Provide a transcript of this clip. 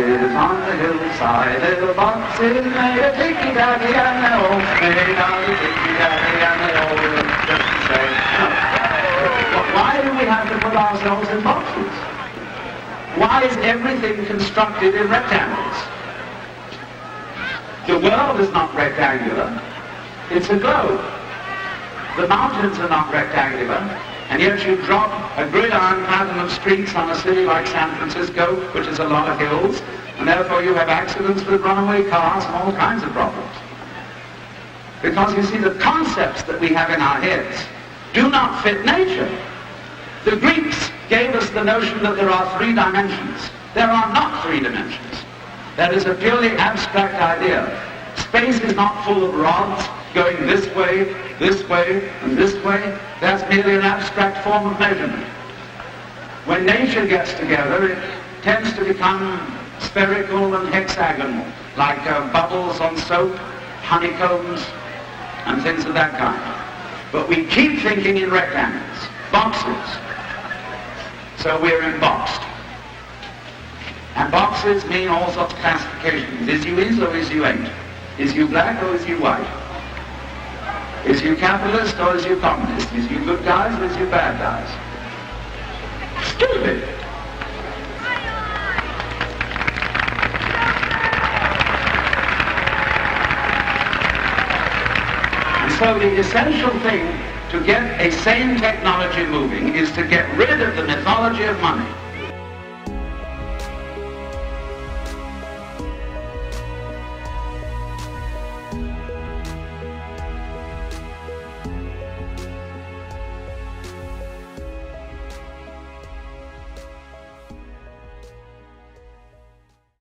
boxes on the hillside, little boxes made of ticky-tacky and they all made out of ticky-tacky and they all look just the same. Why do we have to put ourselves in boxes? Why is everything constructed in rectangles? The world is not rectangular, it's a globe. The mountains are not rectangular, and yet you drop a gridiron pattern of streets on a city like San Francisco, which is a lot of hills, and therefore you have accidents with runaway cars and all kinds of problems. Because you see, the concepts that we have in our heads do not fit nature. The Greeks gave us the notion that there are 3 dimensions. There are not 3 dimensions. That is a purely abstract idea. Space is not full of rods going this way, and this way. That's merely an abstract form of measurement. When nature gets together, it tends to become spherical and hexagonal, like bubbles on soap, honeycombs, and things of that kind. But we keep thinking in rectangles, boxes. So we're emboxed. And boxes mean all sorts of classifications. Is you or is you ain't? Is you black or is you white? Is you capitalist or is you communist? Is you good guys or is you bad guys? Stupid. And so the essential thing to get a sane technology moving is to get rid of the mythology of money.